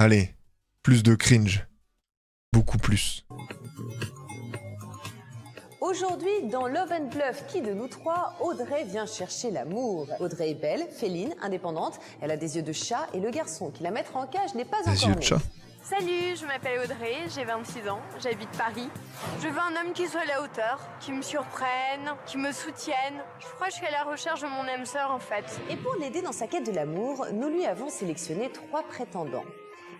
Allez, plus de cringe. Beaucoup plus. Aujourd'hui, dans Love and Bluff, qui de nous trois, Audrey vient chercher l'amour. Audrey est belle, féline, indépendante, elle a des yeux de chat et le garçon qui la mettra en cage n'est pas encore Des yeux de né. chat. Salut, je m'appelle Audrey, j'ai 26 ans, j'habite Paris. Je veux un homme qui soit à la hauteur, qui me surprenne, qui me soutienne. Je crois que je suis à la recherche de mon âme sœur en fait. Et pour l'aider dans sa quête de l'amour, nous lui avons sélectionné 3 prétendants.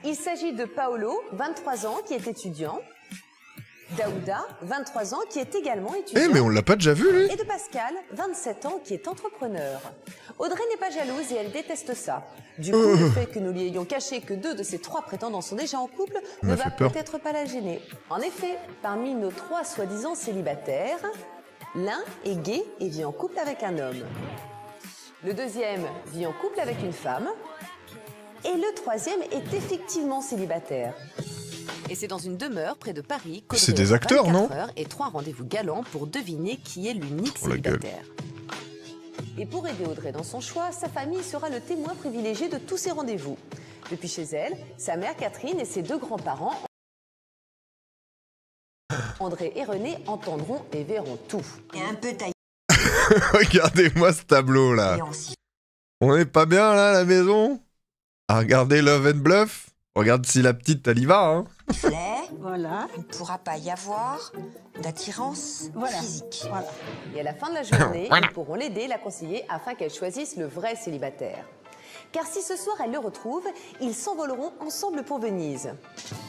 Il s'agit de Paolo, 23 ans, qui est étudiant. Daouda, 23 ans, qui est également étudiant. Eh mais on l'a pas déjà vu lui? Et de Pascal, 27 ans, qui est entrepreneur. Audrey n'est pas jalouse et elle déteste ça. Du coup, le fait que nous lui ayons caché que 2 de ces 3 prétendants sont déjà en couple ne va peut-être pas la gêner. En effet, parmi nos 3 soi-disant célibataires, l'un est gay et vit en couple avec un homme. Le deuxième vit en couple avec une femme. Et le troisième est effectivement célibataire. Et c'est dans une demeure près de Paris qu'Audrey C'est des aura acteurs, 24 non? heures et 3 rendez-vous galants pour deviner qui est l'unique Oh, la gueule. célibataire. Et pour aider Audrey dans son choix, sa famille sera le témoin privilégié de tous ces rendez-vous. Depuis chez elle, sa mère Catherine et ses 2 grands-parents, André et René, entendront et verront tout. Et un peu taillé Regardez-moi ce tableau là. en six. On est pas bien là à la maison? À regarder Love and Bluff? Regarde si la petite elle y va hein. Voilà. Il ne pourra pas y avoir d'attirance physique. Voilà. Et à la fin de la journée, ils pourront l'aider, la conseiller, afin qu'elle choisisse le vrai célibataire. Car si ce soir elle le retrouve, ils s'envoleront ensemble pour Venise.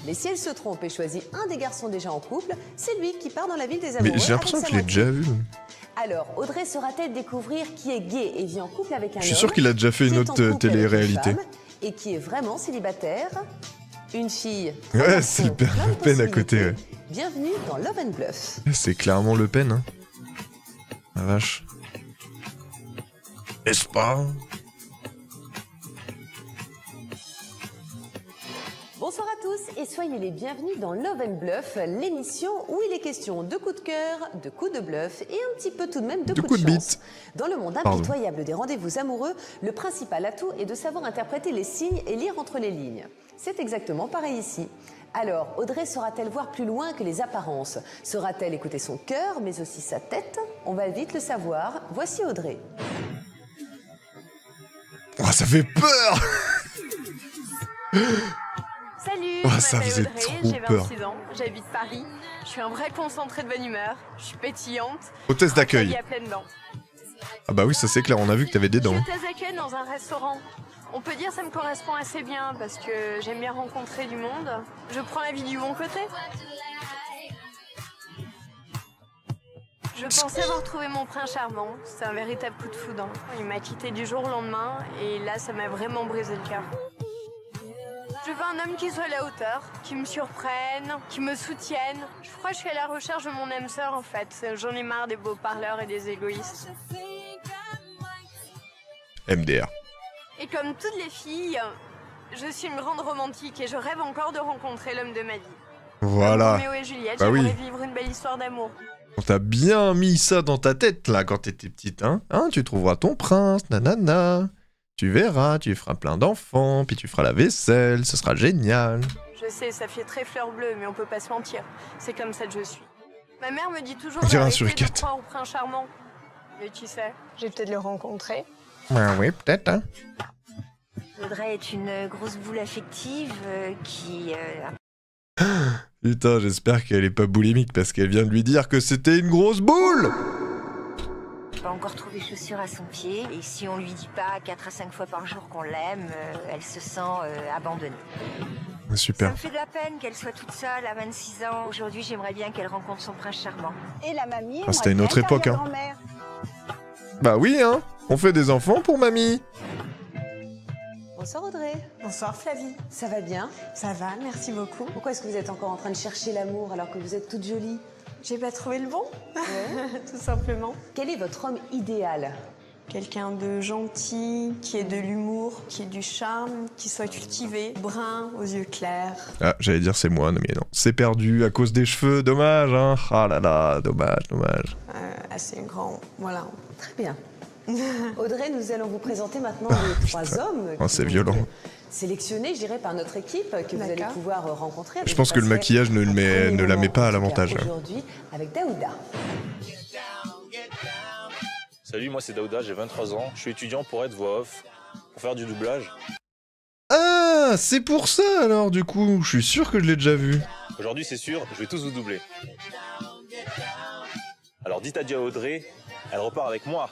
Mais si elle se trompe et choisit un des garçons déjà en couple, c'est lui qui part dans la ville des amoureux. Mais j'ai l'impression avec que sa je l'ai déjà vu. Alors, Audrey saura-t-elle découvrir qui est gay et vit en couple avec un homme? Je suis sûr qu'il a déjà fait qui une est en autre couple avec une télé-réalité. femme et qui est vraiment célibataire? Une fille. Ouais, c'est le père Le Pen à côté, ouais. Bienvenue dans Love and Bluff. C'est clairement Le Pen, hein. La vache. N'est-ce pas? Bonsoir à tous et soyez les bienvenus dans Love and Bluff, l'émission où il est question de coups de cœur, de coups de bluff et un petit peu tout de même de coups de chance. Dans le monde impitoyable des rendez-vous amoureux, le principal atout est de savoir interpréter les signes et lire entre les lignes. C'est exactement pareil ici. Alors, Audrey saura-t-elle voir plus loin que les apparences? Saura-t-elle écouter son cœur, mais aussi sa tête? On va vite le savoir. Voici Audrey. Oh, ça fait peur. Salut, Oh, je ça m'appelle faisait Audrey, trop j'ai peur. 26 ans, j'habite Paris. Je suis un vrai concentré de bonne humeur, je suis pétillante. Hôtesse d'accueil. Il y a plein dents. Ah bah oui, ça c'est clair, on a vu que t'avais des Je dents. suis hôtesse d'accueil dans un restaurant. On peut dire que ça me correspond assez bien parce que j'aime bien rencontrer du monde. Je prends la vie du bon côté. Je pensais avoir trouvé mon prince charmant. C'est un véritable coup de foudre. Il m'a quitté du jour au lendemain et là, ça m'a vraiment brisé le cœur. Je veux un homme qui soit à la hauteur, qui me surprenne, qui me soutienne. Je crois que je suis à la recherche de mon âme sœur en fait. J'en ai marre des beaux parleurs et des égoïstes. MDR. Et comme toutes les filles, je suis une grande romantique et je rêve encore de rencontrer l'homme de ma vie. Voilà. Comme Roméo et Juliette, Bah j'aimerais oui. vivre une belle histoire d'amour. On t'a bien mis ça dans ta tête là quand t'étais petite, hein? Hein, tu trouveras ton prince, nanana. Tu verras, tu feras plein d'enfants, puis tu feras la vaisselle, ce sera génial. Je sais, ça fait très fleur bleue, mais on peut pas se mentir. C'est comme ça que je suis. Ma mère me dit toujours On dirait un d'arrêter de suricate. croire au prince charmant. Mais tu sais, j'ai peut-être le rencontrer. Ah oui, peut-être, hein? Audrey est une grosse boule affective qui... Putain, j'espère qu'elle est pas boulimique parce qu'elle vient de lui dire que c'était une grosse boule! n'a pas encore trouvé chaussures à son pied. Et si on lui dit pas 4 à 5 fois par jour qu'on l'aime, elle se sent abandonnée. Super. Ça me fait de la peine qu'elle soit toute seule à 26 ans. Aujourd'hui, j'aimerais bien qu'elle rencontre son prince charmant. Et la mamie, Ah, c'était une autre époque, hein. grand-mère. Bah oui, hein. On fait des enfants pour mamie. Bonsoir Audrey. Bonsoir Flavie. Ça va bien? Ça va, merci beaucoup. Pourquoi est-ce que vous êtes encore en train de chercher l'amour alors que vous êtes toute jolie? J'ai pas trouvé le bon, tout simplement. Quel est votre homme idéal? Quelqu'un de gentil, qui ait de l'humour, qui ait du charme, qui soit cultivé, brun, aux yeux clairs. Ah, j'allais dire c'est moi, mais non. C'est perdu à cause des cheveux, dommage, hein. Ah là là, dommage, dommage. Assez grand, voilà. Très bien. Audrey, nous allons vous présenter maintenant les trois hommes. Oh, c'est violent. sélectionnée, je dirais, par notre équipe que vous allez pouvoir rencontrer. Je pense que le maquillage ne la met pas à l'avantage. Aujourd'hui, avec Daouda. Salut, moi c'est Daouda, j'ai 23 ans. Je suis étudiant pour être voix off, pour faire du doublage. Ah, c'est pour ça alors du coup, je suis sûr que je l'ai déjà vu. Aujourd'hui c'est sûr, je vais tous vous doubler. Alors dites adieu à Audrey, elle repart avec moi.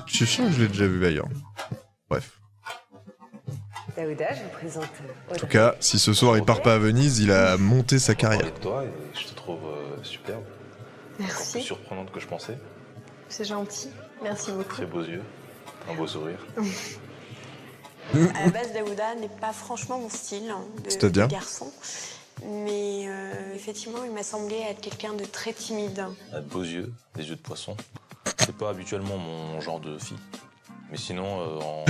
Je suis sûr que je l'ai déjà vu d'ailleurs. Bref. Daouda, je vous présente Audrey. En tout cas, si ce soir il part pas à Venise, il a monté sa carrière. Je toi et je te trouve superbe. Merci. Encore plus surprenante que je pensais. C'est gentil. Merci beaucoup. Très beaux yeux, un beau sourire. À la base, Daouda n'est pas franchement mon style de garçon. Mais effectivement, il m'a semblé être quelqu'un de très timide. Elle a de beaux yeux, des yeux de poisson. C'est pas habituellement mon genre de fille. Mais sinon,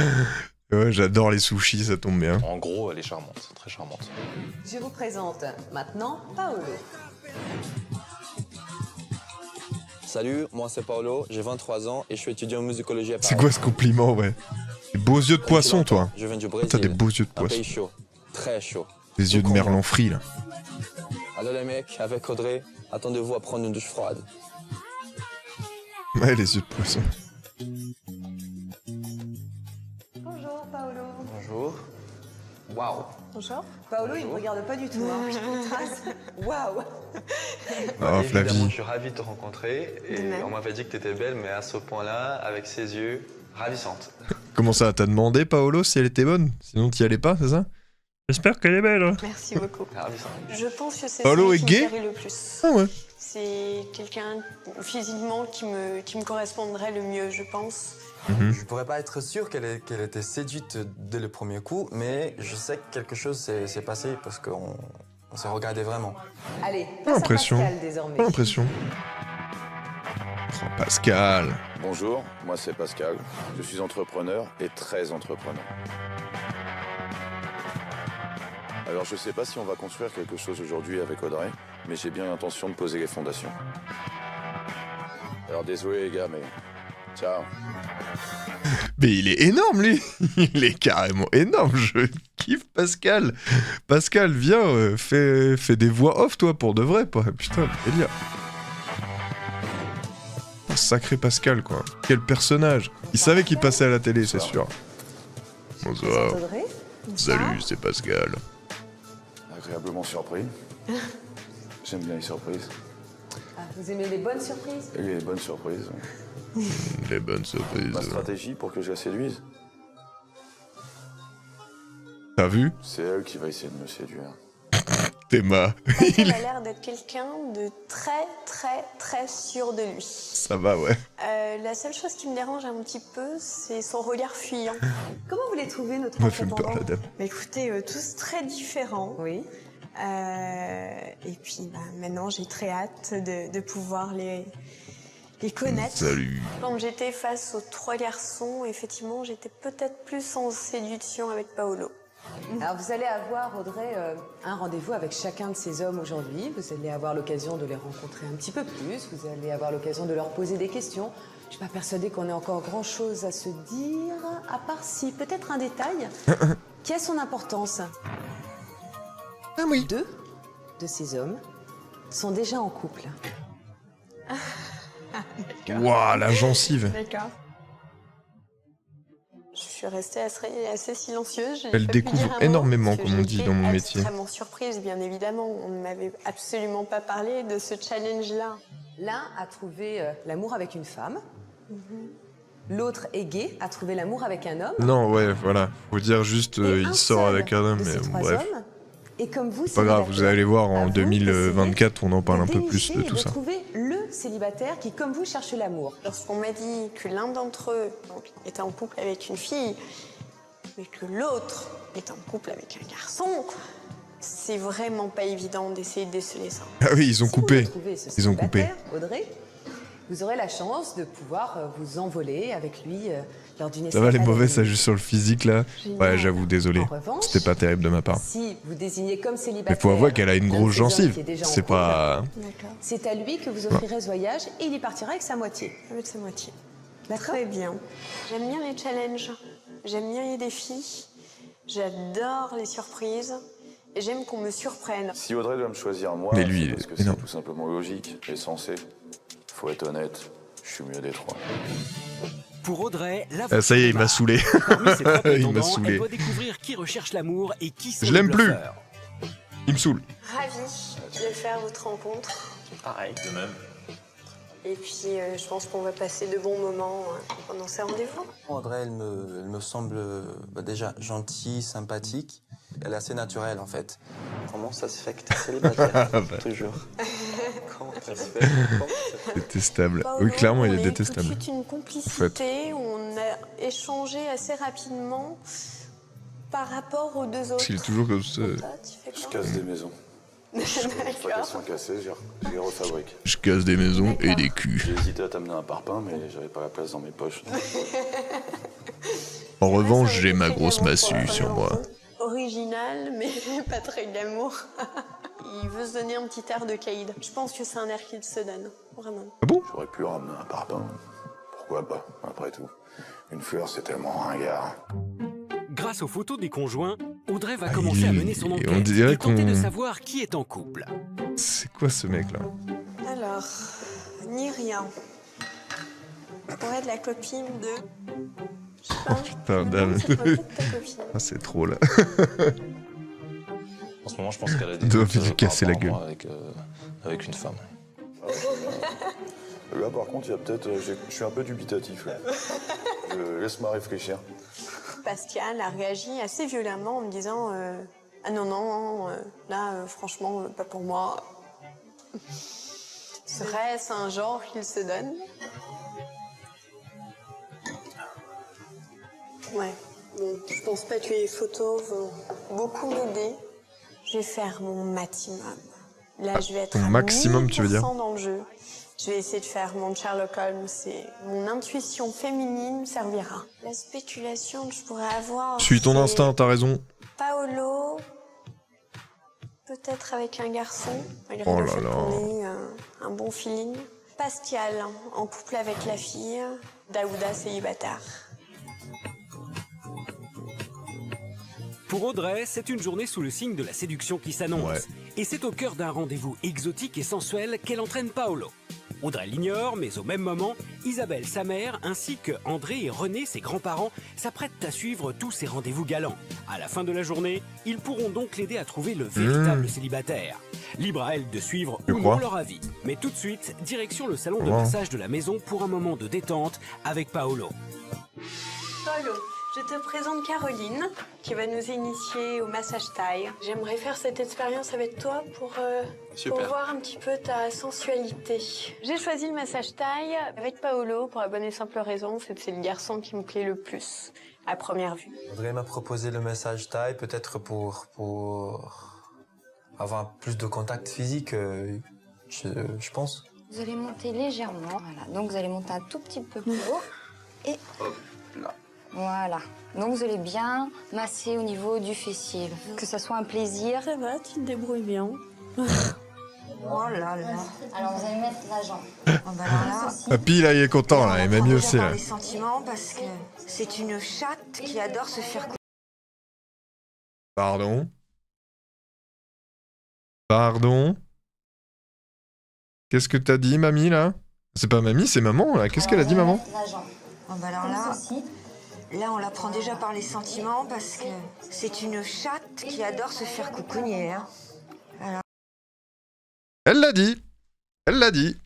Ouais, j'adore les sushis, ça tombe bien. en gros, elle est charmante, très charmante. Je vous présente maintenant Paolo. Salut, moi c'est Paolo, j'ai 23 ans et je suis étudiant en musicologie à Paris. C'est quoi ce compliment, ouais? Des beaux yeux de poisson, toi. Je viens du Brésil. T'as des beaux yeux de Un poisson. pays chaud, très chaud. Des yeux de merlan frit, là. Alors les mecs, avec Audrey, attendez-vous à prendre une douche froide. Ouais, les yeux de poisson. Bonjour Paolo. Bonjour. Waouh. Bonjour. Paolo, il ne me regarde pas du tout. Waouh. Oh, Évidemment, Flavie. je suis ravi de te rencontrer et on m'avait dit que tu étais belle, mais à ce point-là, avec ses yeux, ravissante. Comment ça, t'as demandé, Paolo, si elle était bonne? Sinon t'y allais pas, c'est ça? J'espère qu'elle est belle, hein. Merci beaucoup. Ravissante. Je pense que c'est Paolo celui est qui gay me plairait le plus. Ah ouais. C'est quelqu'un physiquement qui me correspondrait le mieux, je pense. Je pourrais pas être sûr qu'elle était séduite dès le premier coup, mais je sais que quelque chose s'est passé parce qu'on s'est regardé vraiment. Allez, Pas place à l'impression. Pascal désormais. Pas l'impression. Oh, Pascal. Bonjour, moi c'est Pascal. Je suis entrepreneur et très entrepreneur. Alors je sais pas si on va construire quelque chose aujourd'hui avec Audrey, mais j'ai bien l'intention de poser les fondations. Alors désolé les gars, mais ciao. Mais il est énorme, lui. Il est carrément énorme. Je kiffe Pascal. Pascal, viens, fais des voix off, toi, pour de vrai, quoi. Putain, le délire. Un sacré Pascal, quoi. Quel personnage. Il savait qu'il passait à la télé, c'est sûr. Bonsoir. Audrey. Salut, c'est Pascal. Agréablement surpris. J'aime bien les surprises. Ah, vous aimez les bonnes surprises? Et les bonnes surprises. Les bonnes surprises. Ma stratégie pour que je la séduise, T'as vu? c'est elle qui va essayer de me séduire. Théma. Il a l'air d'être quelqu'un de très sûr de lui. Ça va, ouais. La seule chose qui me dérange un petit peu, c'est son regard fuyant. Comment vous les trouvez, notre Ça me fait peur, prétendant? la dame. Mais écoutez, tous très différents. Oui. Et puis maintenant, j'ai très hâte de pouvoir les connaître. Salut. Quand j'étais face aux trois garçons, effectivement, j'étais peut-être plus en séduction avec Paolo. Alors vous allez avoir, Audrey, un rendez-vous avec chacun de ces hommes aujourd'hui. Vous allez avoir l'occasion de les rencontrer un petit peu plus. Vous allez avoir l'occasion de leur poser des questions. Je suis pas persuadée qu'on ait encore grand-chose à se dire, à part si peut-être un détail qui a son importance. Ah oui. 2 de ces hommes sont déjà en couple. Waouh, la gencive. D'accord. Je suis restée assez silencieuse. J'ai Elle pas pu découvre dire un mot, énormément, parce que comme on dit j'étais dans mon métier. extrêmement surprise, bien évidemment. On ne m'avait absolument pas parlé de ce challenge-là. L'un a trouvé l'amour avec une femme. L'autre est gay, a trouvé l'amour avec un homme. Non, ouais, voilà. Faut dire juste, Et il un sort seul avec un homme, de mais ces bon, trois bref. hommes est comme vous, Pas grave, vous célibataire. allez voir, À en vous 2024, on en parle un peu dénicher plus de et tout ça. trouver le célibataire qui, comme vous, cherche l'amour. Lorsqu'on m'a dit que l'un d'entre eux était en couple avec une fille, mais que l'autre est en couple avec un garçon, c'est vraiment pas évident d'essayer de déceler ça. Ah oui, ils ont Si vous coupé. retrouvez ce Ils ont coupé. célibataire, Audrey, vous aurez la chance de pouvoir vous envoler avec lui lors d'une Ça va, les escapade mauvais, ça amusante. juste sur le physique, là. Ouais, j'avoue, désolé. En revanche, C'était pas terrible de ma part. Si vous désignez comme célibataire... Mais faut avouer qu'elle a une l'un de grosse ces hommes gencive. qui est déjà en C'est couple, pas... D'accord. C'est à lui que vous offrirez ce voyage et il y partira avec sa moitié. Avec sa moitié. Très bien. J'aime bien les challenges, j'aime bien les défis, j'adore les surprises et j'aime qu'on me surprenne. Si Audrey doit me choisir moi, Mais lui, c'est parce que mais non. c'est tout simplement logique et sensé. Faut être honnête, je suis mieux des trois. Pour Audrey, la Ah, ça y est, il m'a saoulé. Parmi ses trois Il m'a prétendants, saoulé. elle doit découvrir qui recherche l'amour et qui sont Je les l'aime plus. bluffeurs. Il me saoule. Ravie de faire votre rencontre. Pareil. De même. Et puis, je pense qu'on va passer de bons moments pendant ces rendez-vous. Audrey, elle me semble déjà gentille, sympathique. Elle est assez naturelle, en fait. Comment ça se fait que t'es célibataire? Bah. Toujours. Comment Ça se fait? fait. Détestable. Paolo, Oui, clairement, il on est a eu détestable. tout de suite une complicité, on a échangé assez rapidement par rapport aux deux autres. Parce qu'il est toujours comme ça. Toi, tu fais Je quoi? casse des maisons. Une fois qu'elles D'accord. sont cassées, je les refabrique. Je casse des maisons et des culs. J'ai hésité à t'amener un parpaing, mais j'avais pas la place dans mes poches. En revanche, Ça, j'ai ma c'est grosse vraiment massue pas sur moi. Original, mais pas très glamour. Il veut se donner un petit air de Caïd. Je pense que c'est un air qu'il se donne, vraiment. Ah bon? J'aurais pu ramener un parpaing. Pourquoi pas, après tout. Une fleur, c'est tellement ringard. Grâce aux photos des conjoints, Audrey va commencer à mener son on enquête dirait et tenter qu'on- de savoir qui est en couple. C'est quoi ce mec là? Alors, ni rien. Pour être la copine de... Je sais pas. Putain, dame. Ça pourrait être ta copine. Ah, c'est trop là. En ce moment, je pense qu'elle a des Doit doutes, lui casser par la rapport à moi avec une femme. Là, par contre, il y a peut-être... je suis un peu dubitatif, là. Laisse-moi réfléchir. Pascal a réagi assez violemment en me disant ah non, non, là, franchement, pas pour moi. Serait-ce un genre qu'il se donne? Ouais, bon, je pense pas que les photos vont beaucoup m'aider. Je vais faire mon maximum. Là, je vais être Ton à maximum, tu veux dire? 1000% dans le jeu. Je vais essayer de faire mon Sherlock Holmes et mon intuition féminine me servira. La spéculation que je pourrais avoir... Suis ton c'est instinct, t'as raison. Paolo, peut-être avec un garçon, malgré Oh le là fait là. qu'on ait eu un bon feeling. Pascal, en couple avec la fille. Daouda, célibataire. Pour Audrey, c'est une journée sous le signe de la séduction qui s'annonce. Ouais. Et c'est au cœur d'un rendez-vous exotique et sensuel qu'elle entraîne Paolo. Audrey l'ignore, mais au même moment, Isabelle, sa mère, ainsi que André et René, ses grands-parents, s'apprêtent à suivre tous ces rendez-vous galants. À la fin de la journée, ils pourront donc l'aider à trouver le véritable célibataire. Libre à elle de suivre Je ou crois. non leur avis. Mais tout de suite, direction le salon de Comment massage de la maison pour un moment de détente avec Paolo. Paolo, je te présente Caroline, qui va nous initier au massage taille. J'aimerais faire cette expérience avec toi pour voir un petit peu ta sensualité. J'ai choisi le massage taille avec Paolo pour la bonne et simple raison, c'est que c'est le garçon qui me plaît le plus, à première vue. Audrey m'a proposé le massage taille, peut-être pour avoir plus de contact physique, je pense. Vous allez monter légèrement, voilà. Donc vous allez monter un tout petit peu plus haut et Là. voilà. Donc vous allez bien masser au niveau du fessier, que ça soit un plaisir. Ça va, tu te débrouilles bien. Oh là là. Alors vous allez mettre la jambe. Oh, bah alors là, Papy là, il est content là, il m'a mis aussi là. les sentiments parce que c'est une chatte qui adore se faire couper. Pardon? Pardon? Qu'est-ce que t'as dit, mamie là? C'est pas mamie, c'est maman là. Qu'est-ce qu'elle a dit, maman? La jambe. Oh, bah alors là, on la prend déjà par les sentiments parce que c'est une chatte qui adore se faire coucougner. Hein. Elle l'a dit. Elle l'a dit.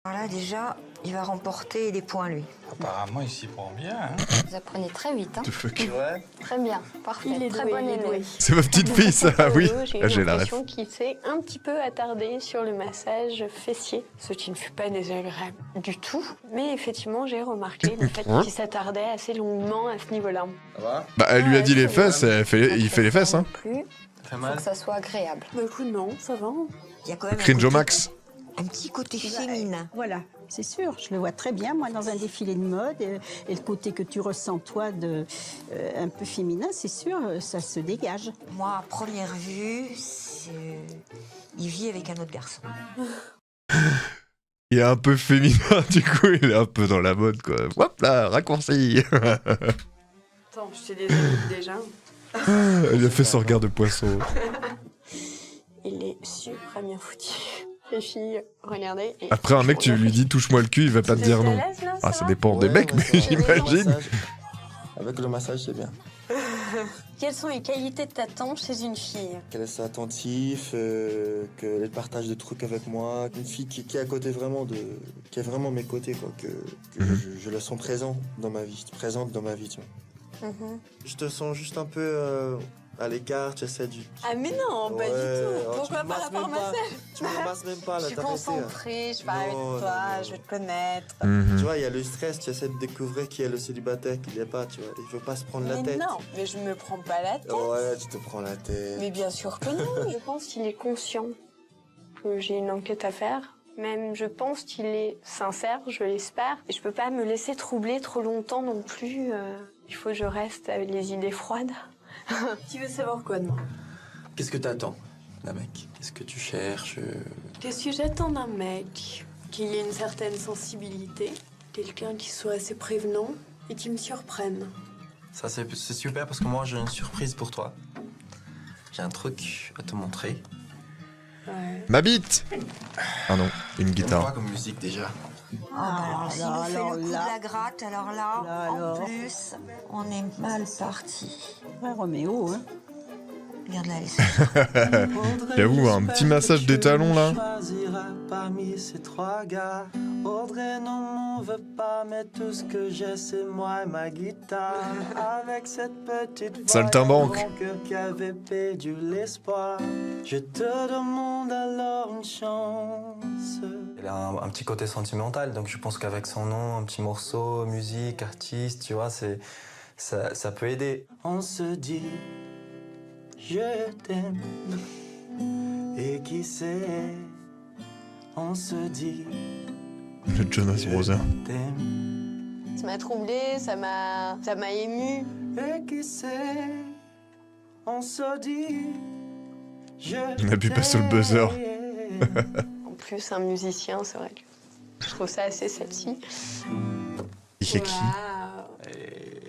Alors là déjà, il va remporter des points lui. Apparemment, il s'y prend bien. Hein. Vous apprenez très vite. Hein. The fuck. Ouais. Très bien, parfait. Il est très doué, bonne il est doué. élève. C'est ma petite fille ça, oui. J'ai Ah, eu j'ai la ref. l'impression qu'il s'est un petit peu attardé sur le massage fessier, ce qui ne fut pas désagréable du tout. Mais effectivement, j'ai remarqué le fait qu'il s'attardait assez longuement à ce niveau-là. Ça va? Bah, elle lui a dit les fesses, il fait les fesses, hein. Plus, Ça fait faut mal? que ça soit agréable. Bah écoute, non, ça va. Il y a quand même Cringe au max. un petit côté féminin. Voilà, c'est sûr, je le vois très bien, moi, dans un défilé de mode, et le côté que tu ressens, toi, un peu féminin, c'est sûr, ça se dégage. Moi, à première vue, il vit avec un autre garçon. Il est un peu féminin, du coup, il est un peu dans la mode, quoi. Hop là, raccourci. Attends, je t'ai désolé déjà. Il a fait son regard de poisson. Il est super bien foutu. Les filles, regardez. Après, un mec, tu lui dis touche-moi le cul, il va pas te dire non. Ah, ça dépend des mecs, mais j'imagine. Avec le massage, c'est bien. Quelles sont les qualités de ta tante chez une fille? Qu'elle est attentive, qu'elle partage des trucs avec moi. Une fille qui est à côté vraiment de... qui est vraiment mes côtés, quoi. Que je la sens présente dans ma vie, présente dans ma vie, tu vois. Je te sens juste un peu à l'écart, tu essaies du... Ah mais non, pas du tout. Oh, Pourquoi par rapport à ma sœur? Tu me masses même pas, là, Je suis t'as pété, concentrée, je parle avec toi, je veux te connaître. Tu vois, il y a le stress, tu essaies de découvrir qui est le célibataire, qui l'est pas, tu vois. Il veut pas se prendre la Mais tête. non, mais je me prends pas la tête. Ouais, tu te prends la tête. Mais bien sûr que non. Je pense qu'il est conscient que j'ai une enquête à faire. Même, je pense qu'il est sincère, je l'espère. Et je peux pas me laisser troubler trop longtemps non plus. Il faut que je reste avec les idées froides. Tu veux savoir quoi de moi? Qu'est-ce que t'attends d'un mec? Qu'est-ce que tu cherches? Qu'est-ce que j'attends d'un mec? Qu'il ait une certaine sensibilité, quelqu'un qui soit assez prévenant et qui me surprenne. Ça, c'est super parce que moi, j'ai une surprise pour toi. J'ai un truc à te montrer. Ouais. Ma bite. Ah non, une guitare. Quoi comme musique déjà? Alors, s'il nous fait le coup de la gratte, alors là, en plus, on est mal parti. Ouais, Roméo, hein. Regarde là, J'avoue, un petit massage des talons, là. Parmi ces trois gars, Audrey non m'en veut pas, mais tout ce que j'ai c'est moi et ma guitare. Avec cette petite voix Saltimbanque. mon cœur qui avait perdu l'espoir. Je te demande alors une chance. Elle a un petit côté sentimental, donc je pense qu'avec son nom, un petit morceau, musique, artiste, tu vois, ça peut aider. On se dit, je t'aime. Et qui sait, on se dit, Le Jonas Brothers. Ça m'a troublée, ça m'a émue. Et qui sait, on se dit, On a pu passer le buzzer. En plus, un musicien, c'est vrai que je trouve ça assez sexy. Il y a qui?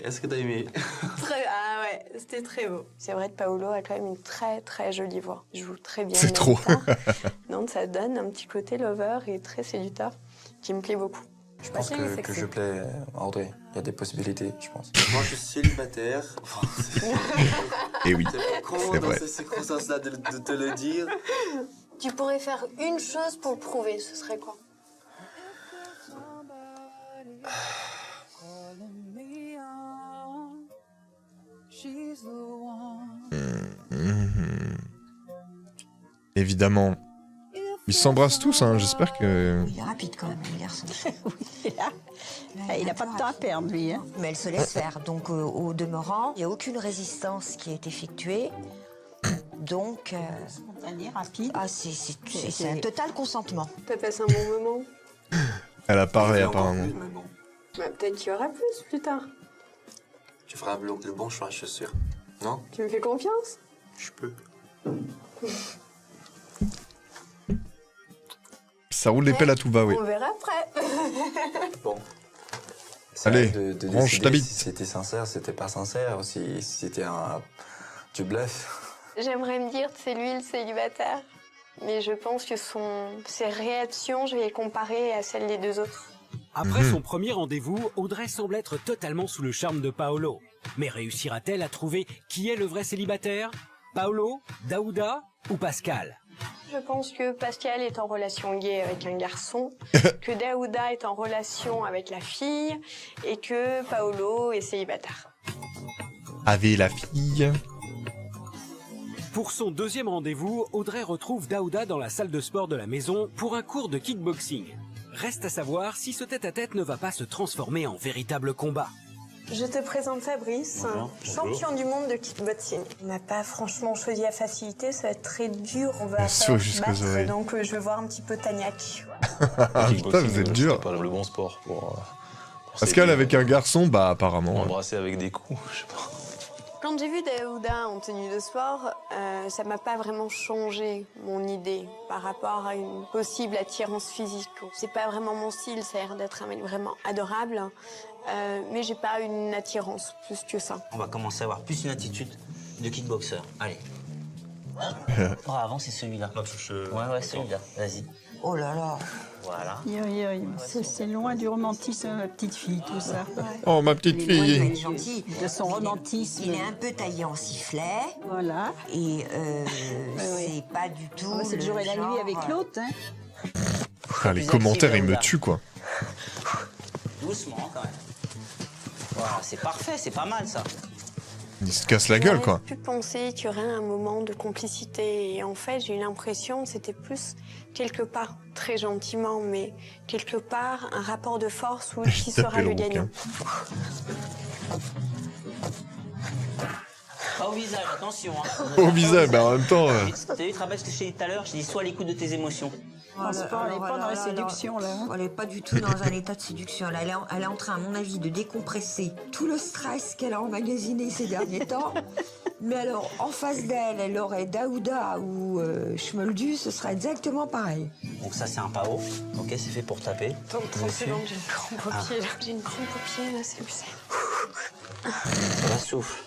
Est-ce que t'as aimé? Ah ouais, c'était très beau. C'est vrai que Paolo a quand même une très très jolie voix. Il joue très bien. C'est trop. Donc ça donne un petit côté lover et très séducteur qui me plaît beaucoup. Je pense que je plais à Audrey. Il y a des possibilités, je pense. Moi, je suis célibataire. Et oui, c'est vrai. Dans ces circonstances-là de te le dire. Tu pourrais faire une chose pour le prouver, ce serait quoi? Évidemment. Ils s'embrassent tous, hein, j'espère que... Il est rapide quand même, le garçon. Oui, il a pas de temps à perdre, lui. Hein. Mais elle se laisse faire. Donc, au demeurant, il n'y a aucune résistance qui est effectuée. Donc... Spontané, rapide. Ah, c'est un total consentement. T'as passé un bon moment? Elle a parlé, apparemment. Bah, peut-être qu'il y aura plus tard. Tu feras le bon choix, je suis sûr. Non? Tu me fais confiance? Je peux. Ça roule l'épée là tout bas, oui. On verra après. Bon. Allez, de range ta bite. Si c'était sincère, c'était pas sincère, ou si c'était du bluff. J'aimerais me dire que c'est lui le célibataire. Mais je pense que ses réactions, je vais les comparer à celles des deux autres. Après son premier rendez-vous, Audrey semble être totalement sous le charme de Paolo. Mais réussira-t-elle à trouver qui est le vrai célibataire? Paolo, Daouda ou Pascal? Je pense que Pascal est en relation gay avec un garçon, que Daouda est en relation avec la fille et que Paolo est célibataire. Avec la fille. Pour son deuxième rendez-vous, Audrey retrouve Daouda dans la salle de sport de la maison pour un cours de kickboxing. Reste à savoir si ce tête-à-tête ne va pas se transformer en véritable combat. Je te présente Fabrice, champion du monde de kickboxing. On n'a pas franchement choisi la facilité, ça va être très dur, on va se battre, donc je vais voir un petit peu Tagnac. Putain, vous êtes dur. C'est pas le bon sport pour Pascal avec un garçon, bah apparemment. Embrasser avec des coups, je sais pas. Quand j'ai vu Daouda en tenue de sport, ça m'a pas vraiment changé mon idée par rapport à une possible attirance physique. C'est pas vraiment mon style, ça a l'air d'être un mec vraiment adorable, mais j'ai pas une attirance plus que ça. On va commencer à avoir plus une attitude de kickboxer. Allez. Oh, avant, c'est celui-là. Ouais, celui-là. Vas-y. Oh là là. Voilà. C'est loin du romantisme, ma petite fille, tout ça. Oh, ma petite fille. Il est gentil. De son romantisme. Il est un peu taillé en sifflet. Voilà. Et c'est pas du tout. C'est le jour et la nuit avec l'autre. Hein. Ah, les commentaires, ils me tuent, quoi. Doucement, quand même. Voilà, c'est parfait, c'est pas mal, ça. Il se casse la gueule, quoi. J'ai pu penser qu'il y aurait un moment de complicité. Et en fait, j'ai eu l'impression que c'était plus, quelque part, très gentiment, mais quelque part, un rapport de force où qui sera le gagnant. Pas au visage, attention. Hein. Au visage, mais en même temps... T'as vu, tu te rappelles ce que je t'ai dit tout à l'heure? Je dit, sois à l'écoute de tes émotions. On n'est pas dans la séduction, là. Elle n'est pas du tout dans un état de séduction. Là. Elle est en train, à mon avis, de décompresser tout le stress qu'elle a emmagasiné ces derniers temps. Mais alors, en face d'elle, elle aurait Daouda ou Schmoldu, ce serait exactement pareil. Donc ça, c'est un pao. Ok, c'est fait pour taper. Attends, 30 secondes, j'ai une crampe au pied, là. J'ai une crampe au pied, là, c'est plus ça. Ça va, souffle.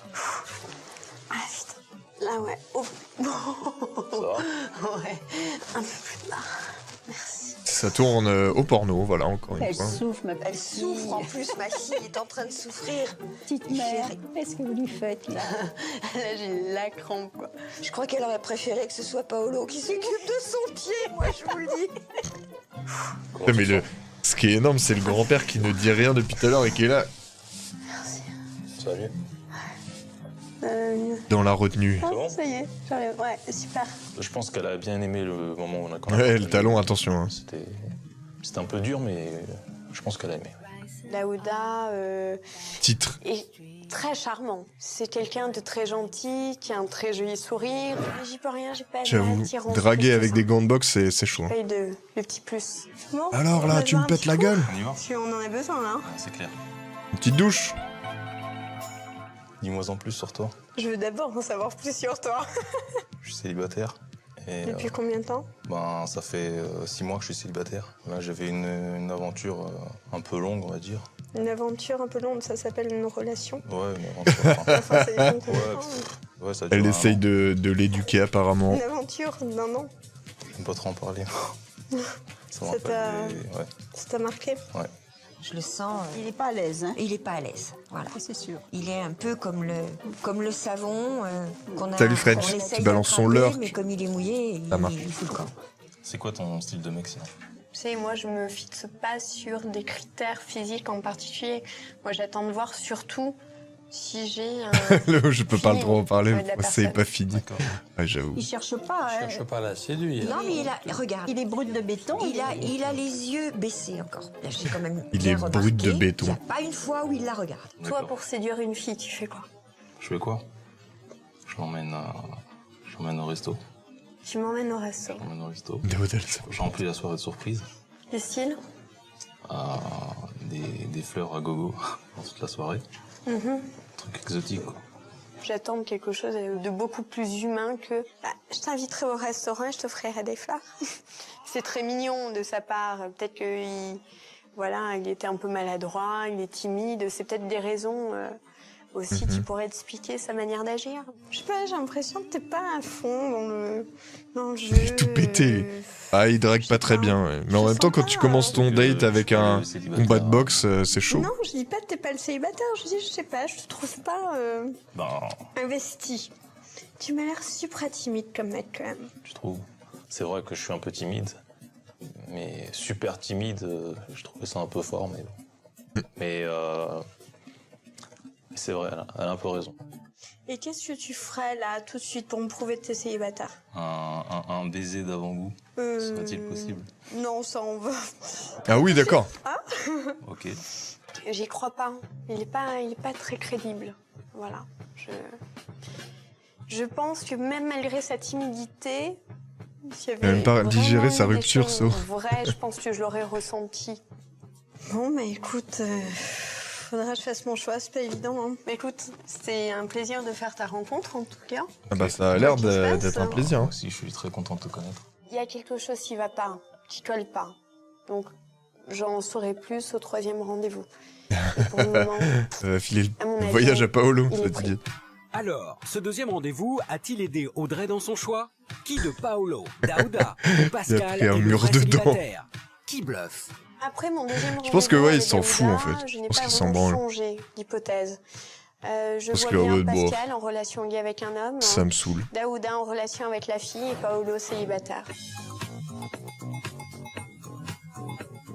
Ah, putain. Là, ouais. Oh. Ça va? Ouais. Un peu plus tard. Merci. Ça tourne au porno, voilà, encore une Elle fois. souffre, ma petite Elle souffre en plus, ma fille est en train de souffrir. Petite mère, qu'est-ce que vous lui faites, là? Là, j'ai la crampe, quoi. Je crois qu'elle aurait préféré que ce soit Paolo qui s'occupe de son pied, moi, je vous le dis. Mais ce qui est énorme, c'est le grand-père qui ne dit rien depuis tout à l'heure et qui est là. Merci. Salut. Dans la retenue. Ah, ça y est, j'arrive. Ouais, super. Je pense qu'elle a bien aimé le moment où on a commencé. Ouais, le talon, attention. Hein. C'était un peu dur, mais je pense qu'elle a aimé. Daouda Titre. est très charmant. C'est quelqu'un de très gentil, qui a un très joli sourire. J'y peux rien, j'ai pas J'avoue, d'attirance. draguer avec des gants de boxe, c'est chaud. Paye le petit plus. Bon, Alors là, tu me pètes la gueule. On y va? Si on en a besoin, là. C'est clair. Une petite douche. Dis-moi en plus sur toi. Je veux d'abord en savoir plus sur toi. Je suis célibataire. Et, Depuis combien de temps? Ben, ça fait 6 mois que je suis célibataire. Là, j'avais une aventure un peu longue, on va dire. Une aventure un peu longue, ça s'appelle une relation. Ouais, une aventure. Enfin, ça dépend combien de temps. Ouais, ça dure Elle un essaye an. de l'éduquer, apparemment. Une aventure d'un an. Je ne peux pas trop en parler. Ça t'a marqué? Ouais. Je le sens. Il n'est pas à l'aise, hein? Il n'est pas à l'aise, voilà. C'est sûr. Il est un peu comme le savon qu'on a. Salut French, qu'on essaye tu balances son d'attraper, leurre. Mais comme il est mouillé, Ça marche. il fout le camp. C'est quoi ton style de mec, sinon? Tu sais, moi, je me fixe pas sur des critères physiques en particulier. Moi, j'attends de voir surtout si j'ai un... Je peux pas trop en parler, de la c'est personne. pas fini. Ouais, j'avoue. Il cherche pas, hein? pas à la séduire. Non, mais regarde. Il est brut de béton. Il a les yeux baissés encore. Là, j'ai quand même Il bien est remarqué brut de béton. qu'il y a pas une fois où il la regarde. Toi, pour séduire une fille, tu fais quoi? Je fais quoi? Je l'emmène au resto. Tu m'emmènes au resto. Je l'emmène au resto. Daouda, Je remplis la soirée de surprise. Le style? Des fleurs à gogo dans toute la soirée. Truc exotique, quoi. J'attends quelque chose de beaucoup plus humain que... Bah, je t'inviterai au restaurant et je t'offrirai des fleurs. C'est très mignon de sa part. Peut-être qu'il il était un peu maladroit, il est timide. C'est peut-être des raisons aussi qui pourraient expliquer sa manière d'agir. Je sais pas, j'ai l'impression que t'es pas à fond dans le jeu. Il est tout pété. Ah, il drague pas très bien. Ouais. Mais en même temps, quand tu commences ton date avec un combat de boxe, c'est chaud. Non, je dis pas que t'es pas le célibataire. Je dis, je sais pas, je te trouve pas investi. Tu m'as l'air super timide comme mec, quand même. Je trouve. C'est vrai que je suis un peu timide. Mais super timide, je trouvais ça un peu fort, mais bon. Mais c'est vrai, elle a un peu raison. Et qu'est-ce que tu ferais, là, tout de suite, pour me prouver que t'es célibataire? Un baiser d'avant-goût, serait-il possible? Non, ça, on va... Ah oui, d'accord. Ah Ok. J'y crois pas. Il est pas très crédible. Voilà. Je pense que même malgré sa timidité, s'il y avait Même pas digéré vraiment sa une rupture, question ça. vraie, je pense que je l'aurais ressenti. Bon, bah écoute, Faudra que je fasse mon choix, c'est pas évident. Hein. Mais écoute, c'était un plaisir de faire ta rencontre en tout cas. Ah bah ça a l'air d'être un plaisir. Moi aussi, je suis très content de te connaître. Il y a quelque chose qui va pas, qui colle pas. Donc, j'en saurai plus au 3e rendez-vous. Pour le moment, ça va filer à mon le avis, voyage à Paolo, il est cette idée. Alors, ce deuxième rendez-vous a-t-il aidé Audrey dans son choix? Qui de Paolo, Daouda ou Pascal est le vrai célibataire? Qui bluffe? Après mon deuxième rendez-vous, Je pense que ouais, il avec s'en fout en Daouda, fait. Je Je n'ai pense pas qu'il s'en vraiment branle. changé d'hypothèse. Je Parce vois que, bien ouais, bon, Pascal en relation gay avec un homme. Ça me saoule. Daouda en relation avec la fille et Paolo célibataire.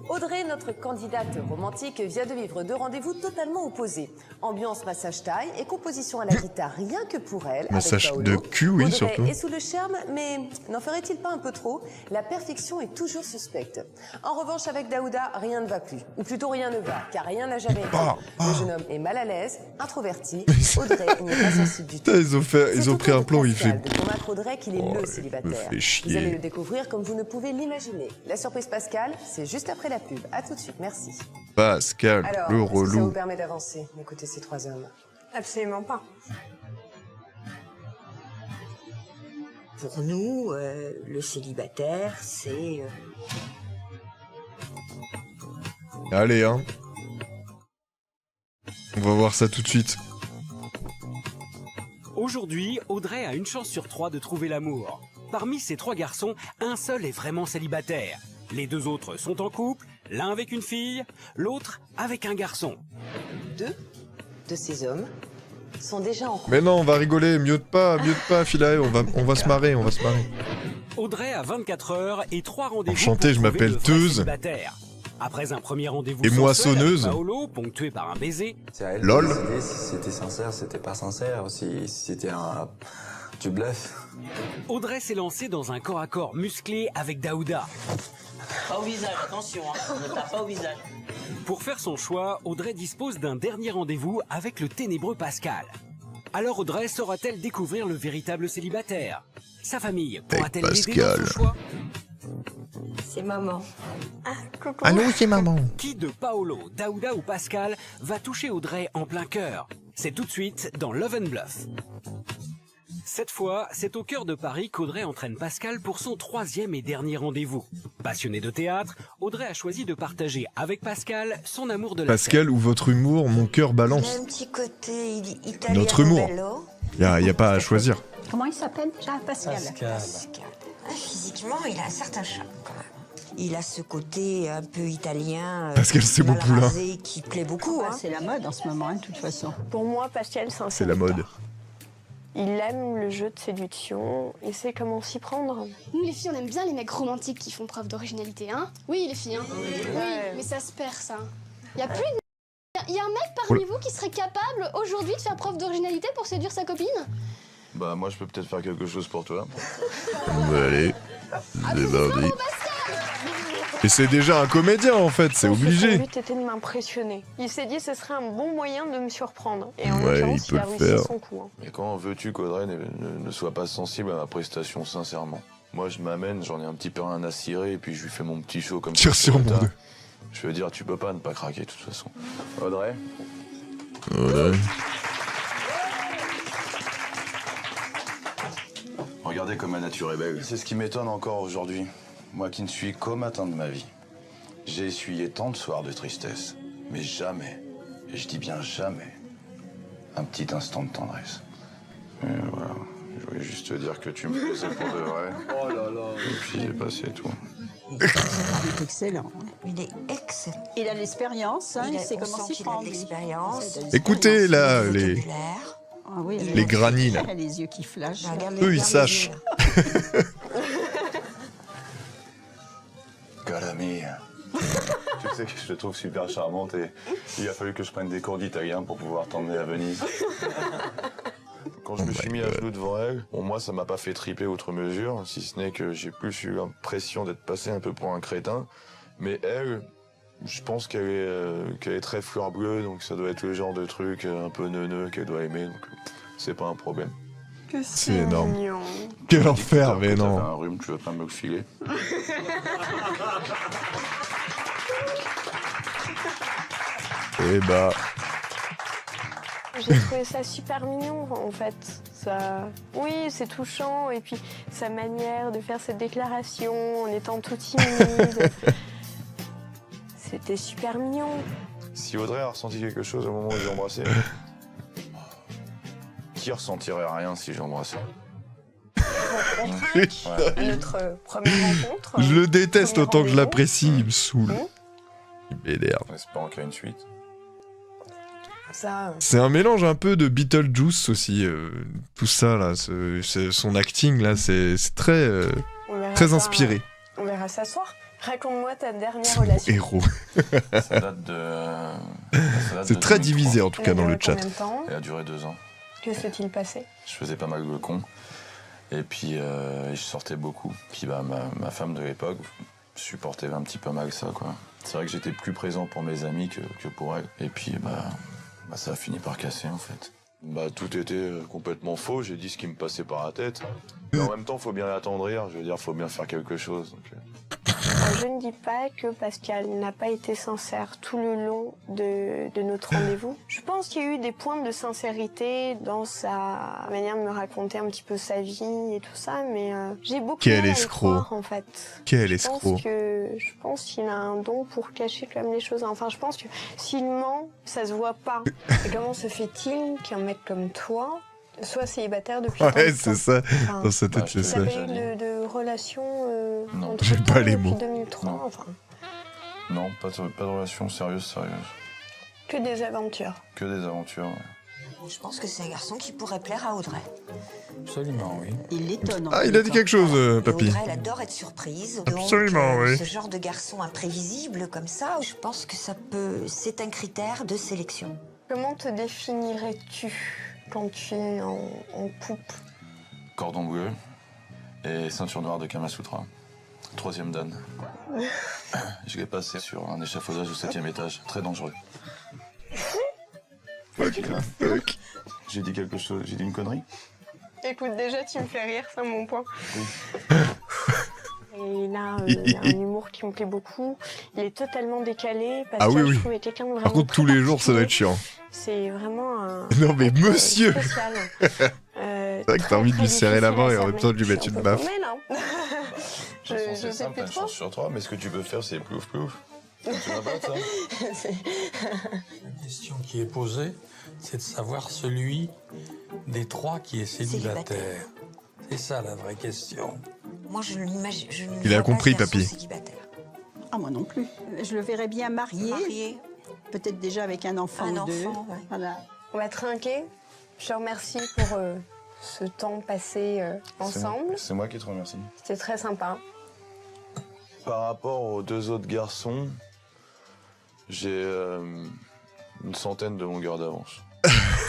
Audrey, notre candidate romantique, vient de vivre 2 rendez-vous totalement opposés. Ambiance massage taille et composition à la guitare rien que pour elle. Massage avec de Paolo. cul, oui, Audrey surtout. est sous le charme, mais n'en ferait-il pas un peu trop? La perfection est toujours suspecte. En revanche, avec Daouda, rien ne va plus. Ou plutôt rien ne va, car rien n'a jamais été. Le jeune homme est mal à l'aise, introverti. Audrey n'y est pas sensible du tout. Putain, ils ont pris un plan où il fait... De convaincre Audrey qu'il est le célibataire. fait chier. Vous allez le découvrir comme vous ne pouvez l'imaginer. La surprise Pascal, c'est juste après la pub. À tout de suite, merci. Pascal, Alors, le est-ce que ça vous relou. permet d'avancer, d'écouter ces 3 hommes? Absolument pas. Pour nous, le célibataire, c'est... Allez, hein. On va voir ça tout de suite. Aujourd'hui, Audrey a une chance sur 3 de trouver l'amour. Parmi ces 3 garçons, un seul est vraiment célibataire. Les 2 autres sont en couple, l'un avec une fille, l'autre avec un garçon. 2 de ces hommes sont déjà en couple. Mais non, on va rigoler, mieux de pas, Philae, on va se marrer, on va se marrer. Audrey a 24 heures et 3 rendez-vous. Enchanté, pour je trouver m'appelle le vrai Teuse. célibataire. Après un premier rendez-vous Et sensuel moissonneuse. avec Paolo, ponctué par un baiser. C'est à elle Lol. de décider si c'était sincère, si c'était pas sincère, si c'était du bluff. Audrey s'est lancée dans un corps à corps musclé avec Daouda. Pas au visage, attention, hein. Ne tape pas au visage. Pour faire son choix, Audrey dispose d'un dernier rendez-vous avec le ténébreux Pascal. Alors Audrey saura-t-elle découvrir le véritable célibataire? Sa famille pourra-t-elle l'aider dans son choix? C'est maman. Ah, coucou. Allô, c'est maman. Qui de Paolo, Daouda ou Pascal va toucher Audrey en plein cœur? C'est tout de suite dans Love and Bluff. Cette fois, c'est au cœur de Paris qu'Audrey entraîne Pascal pour son 3e et dernier rendez-vous. Passionnée de théâtre, Audrey a choisi de partager avec Pascal son amour de la Pascal ou votre humour, mon cœur Il balance. a un petit côté italien. Notre humour. bello. Y a pas à choisir. Comment il s'appelle déjà? Pascal. Ah, physiquement, il a un certain charme quand même. Il a ce côté un peu italien. Pascal, c'est mal mon poulain. rasé, qui plaît beaucoup. Hein. C'est la mode en ce moment, hein, de toute façon. Pour moi, Pascal, c'est un C'est la mode. Il aime le jeu de séduction, il sait comment s'y prendre. Nous, les filles, on aime bien les mecs romantiques qui font preuve d'originalité, hein? Oui, les filles, hein? Oui, mais ça se perd, ça. Il y a plus de... Il y a un mec parmi vous qui serait capable, aujourd'hui, de faire preuve d'originalité pour séduire sa copine? Bah moi je peux peut-être faire quelque chose pour toi. Allez, c'est parti. Et c'est déjà un comédien en fait, c'est obligé. Son but était de m'impressionner. Il s'est dit que ce serait un bon moyen de me surprendre. Et en Ouais, l'occurrence, il peut il a le réussi faire. son coup. Hein. Et comment veux-tu qu'Audrey ne soit pas sensible à ma prestation, sincèrement? Moi je m'amène, j'en ai un petit peu rien à cirer, et puis je lui fais mon petit show comme ça. Tire sur mon dos. Je veux dire, tu peux pas ne pas craquer de toute façon. Audrey? Voilà. Regardez comme ma nature est belle. C'est ce qui m'étonne encore aujourd'hui. Moi qui ne suis qu'au matin de ma vie. J'ai essuyé tant de soirs de tristesse, mais jamais, et je dis bien jamais, un petit instant de tendresse. Et voilà, je voulais juste te dire que tu me plaisais pour de vrai. Oh là là. Et puis j'ai passé tout. Il est excellent. Il est excellent. Il a de l'expérience, hein, il sait on comment sent s'y qu'il a de prendre. l'expérience. Écoutez là, les... Ah oui, Les granits, là. Il a les yeux qui flashent. Eux, ils sachent. Calamie. Tu sais que je te trouve super charmante et il a fallu que je prenne des cours d'italien pour pouvoir t'emmener à Venise. Quand je me suis mis à genoux devant elle, bon, moi ça m'a pas fait triper outre mesure, si ce n'est que j'ai plus eu l'impression d'être passé un peu pour un crétin. Mais elle, je pense qu'elle est très fleur bleue, donc ça doit être le genre de truc un peu neuneux qu'elle doit aimer, donc c'est pas un problème. Que C'est énorme. mignon. Quel enfer, mais T'avais non. un rhume, tu veux pas me le filer? Eh bah, J'ai trouvé ça super mignon, en fait. Ça... Oui, c'est touchant, et puis sa manière de faire cette déclaration en étant tout timide. C'était super mignon. Si Audrey a ressenti quelque chose au moment où j'ai embrassé, qui ressentirait rien si j'embrassais? À notre première rencontre. Je le déteste autant que je l'apprécie, il me saoule. Il m'énerve. En espérant qu'il y a une suite. Ça... C'est un mélange un peu de Beetlejuice aussi, tout ça là, son acting là, c'est très, très inspiré. On verra ça ce soir. Raconte-moi ta dernière relation. Héros. Ça date de... C'est très divisé en tout cas dans le chat. Elle a duré 2 ans. Que s'est-il passé? Je faisais pas mal le con. Et puis je sortais beaucoup. Puis bah, ma femme de l'époque supportait un petit peu mal ça, quoi. C'est vrai que j'étais plus présent pour mes amis que pour elle. Et puis bah, ça a fini par casser en fait. Bah tout était complètement faux, j'ai dit ce qui me passait par la tête. Mais en même temps, faut bien l'attendrir, je veux dire, faut bien faire quelque chose. Donc... Je ne dis pas que Pascal n'a pas été sincère tout le long de notre rendez-vous. Je pense qu'il y a eu des points de sincérité dans sa manière de me raconter un petit peu sa vie et tout ça, mais j'ai beaucoup de mal à y croire, en fait. Quel escroc. Je pense qu'il a un don pour cacher quand même les choses. Enfin, je pense que s'il ment, ça se voit pas. Et comment se fait-il qu'un mec comme toi soit célibataire depuis tant de temps? Ouais, c'est ça. Enfin, dans sa tête, c'est ça. T'as pas eu de relation non, j'ai pas les mots. Depuis 2003, non. Enfin. Non, pas de relation sérieuse. Que des aventures. Que des aventures, ouais. Je pense que c'est un garçon qui pourrait plaire à Audrey. Absolument, oui. Il l'étonne. Ah, il a dit quelque chose, papy. Audrey, elle adore être surprise. Absolument, donc, oui. Ce genre de garçon imprévisible comme ça, je pense que ça peut... C'est un critère de sélection. Comment te définirais-tu quand tu es en couple? Cordon bleu et ceinture noire de Kamasutra. 3e dan. Je l'ai passé sur un échafaudage au 7e étage. Très dangereux. Fuck. J'ai dit quelque chose, j'ai dit une connerie? Écoute, déjà, tu me fais rire, c'est mon point. Oui. Et il a un humour qui me plaît beaucoup. Il est totalement décalé. Parce Ah oui, oui. Je trouvais quelqu'un de vraiment Par contre, tous les jours, ça doit être chiant. C'est vraiment un... Non mais monsieur spécial. C'est vrai que t'as envie de lui serrer la main et en même temps de lui mettre une baffe. Je sais simple, plus une trop. chance sur 3, mais ce que tu peux faire, c'est plouf plouf. Tu vas pas ça? La question qui est posée, c'est de savoir celui des 3 qui est célibataire. C'est ça la vraie question. Moi, je l'imagine. Il a compris, papy. Ah, moi non plus. Je le verrais bien marié. Peut-être déjà avec un enfant ou deux. Ouais. Voilà. On va trinquer. Je te remercie pour ce temps passé ensemble. C'est moi qui te remercie. C'était très sympa. Par rapport aux 2 autres garçons, j'ai une centaine de longueurs d'avance.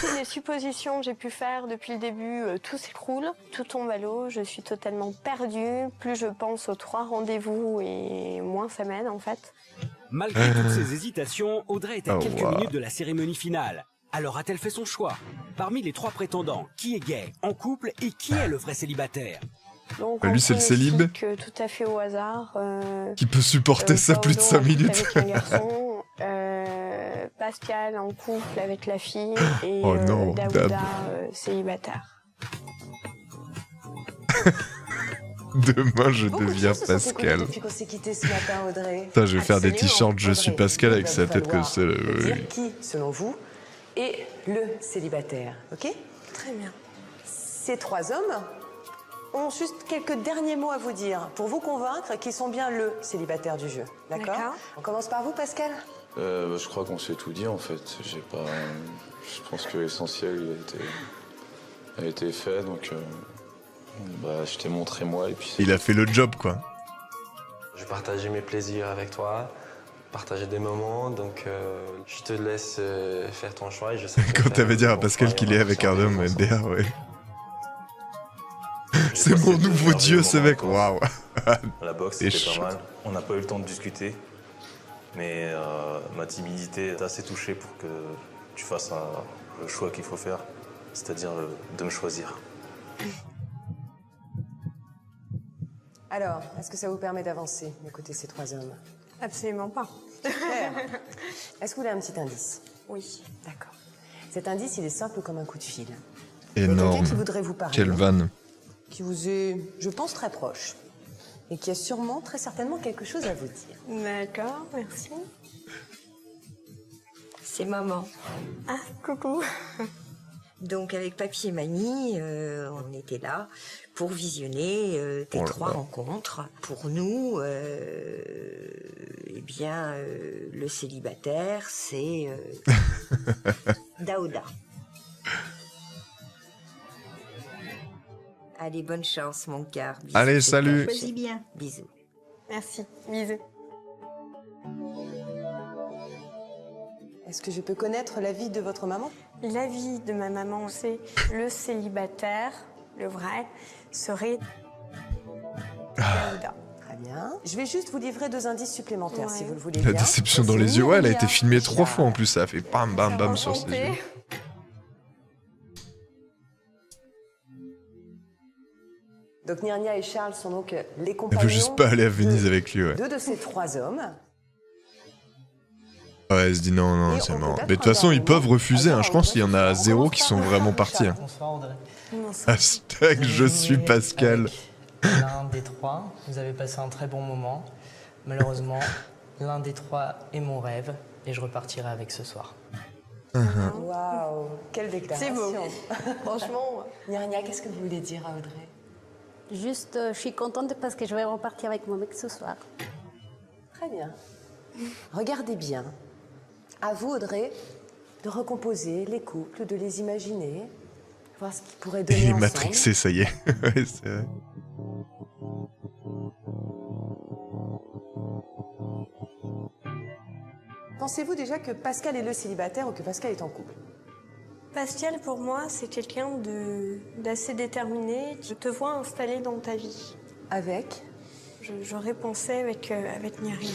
Toutes les suppositions que j'ai pu faire depuis le début, tout s'écroule, tout tombe à l'eau, je suis totalement perdue. Plus je pense aux 3 rendez-vous et moins ça m'aide en fait. Malgré toutes ces hésitations, Audrey est à quelques wow. minutes de la cérémonie finale. Alors a-t-elle fait son choix? Parmi les 3 prétendants, qui est gay, en couple et qui est le vrai célibataire? Donc, lui, c'est le célib. Tout à fait au hasard. Qui peut supporter ça plus de 5 minutes. Avec un garçon, Pascal en couple avec la fille et oh non, Daouda célibataire. Demain, je deviens Pascal. Depuis qu'on s'est quitté ce matin, Audrey. Putain, je vais faire des t-shirts Je suis Pascal avec sa tête que c'est. Dire qui, selon vous, est le célibataire, ok? Très bien. Ces 3 hommes ont juste quelques derniers mots à vous dire pour vous convaincre qu'ils sont bien le célibataire du jeu, d'accord? On commence par vous, Pascal? Je crois qu'on s'est tout dit en fait. Je pense que l'essentiel a été fait, donc je t'ai montré moi et puis. Il a fait le job quoi. Je partageais mes plaisirs avec toi, partager des moments, donc je te laisse faire ton choix et je sais. Quand t'avais dit à Pascal qu'il est avec un homme MDA, ouais. C'est mon nouveau dieu ce mec, waouh. La boxe c'était pas mal. On n'a pas eu le temps de discuter. Mais ma timidité est assez touchée pour que tu fasses le choix qu'il faut faire, c'est-à-dire de me choisir. Alors, est-ce que ça vous permet d'avancer, d'écouter ces 3 hommes? Absolument pas. Super. Est-ce que vous voulez un petit indice? Oui. D'accord. Cet indice, il est simple comme un coup de fil. Énorme. Quelqu'un qui voudrait vous parler. Quelle vanne. Qui vous est, je pense, très proche. Et qui a sûrement, très certainement, quelque chose à vous dire. D'accord, merci. C'est maman. Ah, coucou. Donc avec papy et mamie, on était là pour visionner tes 3 rencontres. Pour nous, eh bien, le célibataire, c'est Daouda. Allez, bonne chance, mon cœur. Bisous. Allez, salut. Choisis bien. Bisous. Merci, bisous. Est-ce que je peux connaître l'avis de votre maman? L'avis de ma maman, c'est le célibataire, le vrai, serait Daouda. Très bien. Je vais juste vous livrer 2 indices supplémentaires, si vous le voulez La bien. déception dans les yeux. Ouais, elle a été filmée 3 fois en plus. Ça a fait bam bam bam sur ses yeux. Donc Nirnia et Charles sont donc les Elle compagnons. veut juste pas aller à Venise avec lui, ouais. 2 de ces 3 hommes. Ouais, elle se dit non, c'est mort. Mais de toute façon, ils peuvent refuser, hein. Je pense qu'il y en a 0 qui sont vraiment partis. Hein. Bonsoir Audrey. Hashtag je suis Pascal. L'un des 3, vous avez passé un très bon moment. Malheureusement, l'un des 3 est mon rêve et je repartirai avec ce soir. Waouh, quelle déclaration. C'est beau. Franchement. Nirnia, qu'est-ce que vous voulez dire à Audrey? Juste, je suis contente parce que je vais repartir avec mon mec ce soir. Très bien. Regardez bien. À vous, Audrey, de recomposer les couples, de les imaginer, voir ce qu'ils pourraient donner Il est ensemble. matrixé, ça y est. Ouais, c'est vrai. Pensez-vous déjà que Pascal est le célibataire ou que Pascal est en couple? Pascal, pour moi, c'est quelqu'un d'assez déterminé. Je te vois installé dans ta vie. Avec? J'aurais pensé avec Nirina.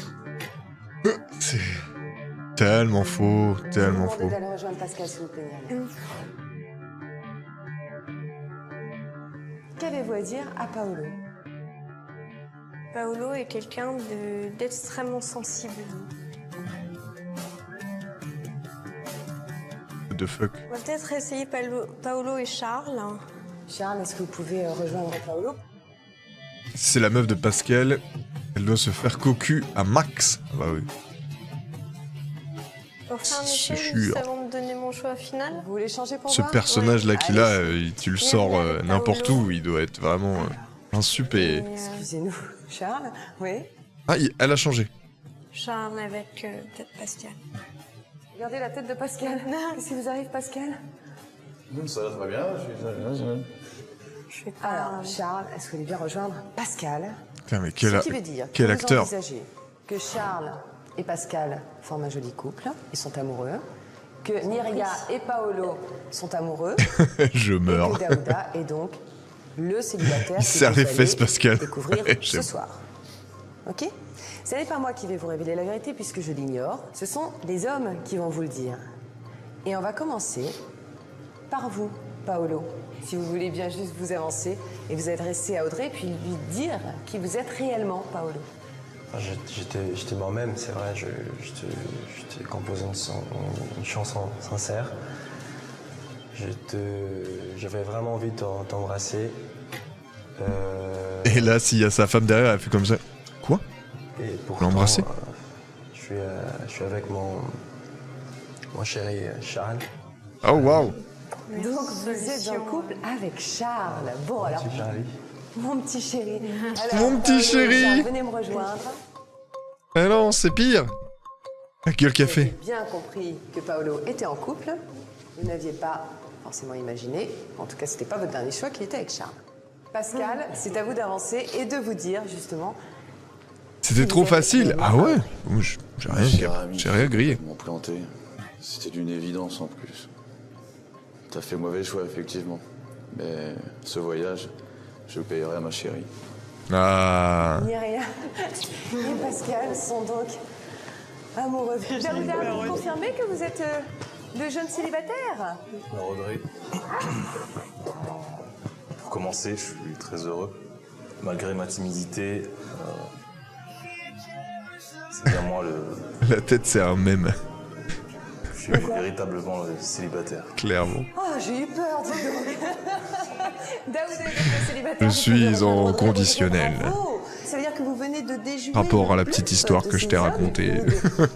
C'est tellement faux, tellement faux. Je vous demande d'aller rejoindre Pascal, s'il vous plaît, Nirina. Qu'avez-vous à dire à Paolo? Paolo est quelqu'un d'extrêmement sensible. The fuck. On va peut-être essayer Paolo et Charles. Charles, est-ce que vous pouvez rejoindre Paolo? C'est la meuf de Pascal. Elle doit se faire cocu à max. Ah bah oui. Pour faire un C'est essai, sûr. juste avant de donner mon choix final. Vous voulez changer pour Ce voir? personnage-là Ouais. qu'il a, Allez. tu le sors n'importe où. Il doit être vraiment un super. Excusez-nous, Charles. Oui. Ah, elle a changé. Charles avec peut-être Pascal. Regardez la tête de Pascal. Qu'est-ce qui vous arrive, Pascal? Ça va très bien. Alors, Charles, est-ce que vous voulez bien rejoindre Pascal? Putain, mais Ce qui veut dire quel que acteur. vous envisagez que Charles et Pascal forment un joli couple, ils sont amoureux, que Nirina et Paolo sont amoureux, Je et meurs. que Daouda est donc le célibataire Il que serre vous les allez fesses, Pascal. découvrir Ouais, ce j'aime. soir. Ok? Ce n'est pas moi qui vais vous révéler la vérité puisque je l'ignore. Ce sont les hommes qui vont vous le dire. Et on va commencer par vous, Paolo. Si vous voulez bien juste vous avancer et vous adresser à Audrey, puis lui dire qui vous êtes réellement, Paolo. J'étais moi-même, c'est vrai. Je t'ai composé une chanson sincère. J'avais vraiment envie de t'embrasser. Et là, s'il y a sa femme derrière, elle fait comme ça. Quoi? Et pourtant, L'embrasser? je suis avec mon chéri Charles. Oh waouh! Donc vous êtes en couple avec Charles. Bon alors, Petit Charlie. mon petit chéri. Mon petit chéri. Charles, venez me rejoindre. Ah non, c'est pire! La gueule Vous avez café. bien compris que Paolo était en couple. Vous n'aviez pas forcément imaginé, en tout cas c'était pas votre dernier choix, qu'il était avec Charles. Pascal, c'est à vous d'avancer et de vous dire justement. C'était trop facile. Ah ouais? Moi, j'ai rien grillé. Ils m'ont planté. C'était d'une évidence en plus. T'as fait mauvais choix, effectivement. Mais ce voyage, je le payerai à ma chérie. Ah. Myriam et Pascal sont donc amoureux. Daouda, vous confirmez que vous êtes de jeunes célibataires? Alors Audrey, pour commencer, je suis très heureux. Malgré ma timidité, c'est bien moi le... La tête, c'est un mème. Je suis véritablement célibataire. Clairement. Oh, j'ai eu peur, dis donc. Daoud est célibataire. Je suis en conditionnel. Bravo. Ça veut dire que vous venez de déjouer Rapport à la petite histoire que je t'ai racontée.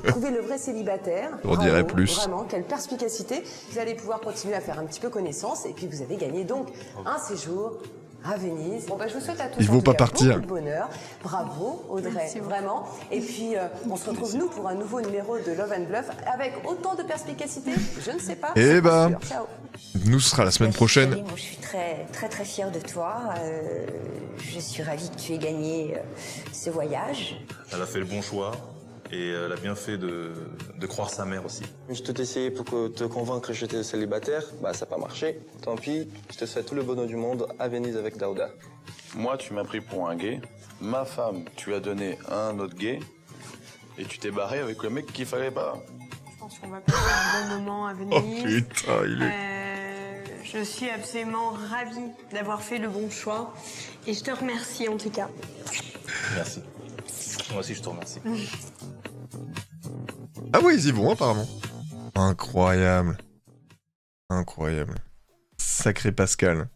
Trouver le vrai célibataire. On dirait plus. Vraiment, quelle perspicacité. Vous allez pouvoir continuer à faire un petit peu connaissance et puis vous avez gagné donc un séjour à Venise. Bon, bah, je vous souhaite à tous Il faut pas partir. beaucoup de bonheur. Bravo, Audrey, vraiment. Et puis, on se retrouve, nous, pour un nouveau numéro de Love and Bluff avec autant de perspicacité. Je ne sais pas. Eh bah, ciao. nous ce sera la semaine prochaine. Moi, je suis très fière de toi. Je suis ravie que tu aies gagné ce voyage. Elle a fait le bon choix et elle a bien fait de croire sa mère aussi. J'ai tout essayé pour te convaincre que j'étais célibataire, bah ça n'a pas marché. Tant pis, je te souhaite tout le bonheur du monde à Venise avec Daouda. Moi, tu m'as pris pour un gay. Ma femme, tu as donné à un autre gay. Et tu t'es barré avec le mec qu'il fallait pas. Je pense qu'on va passer un bon moment à Venise. Oh putain, il est... Je suis absolument ravie d'avoir fait le bon choix. Et je te remercie en tout cas. Merci. Moi aussi, je te remercie. Ah oui, ils y vont apparemment. Incroyable. Incroyable. Sacré Pascal.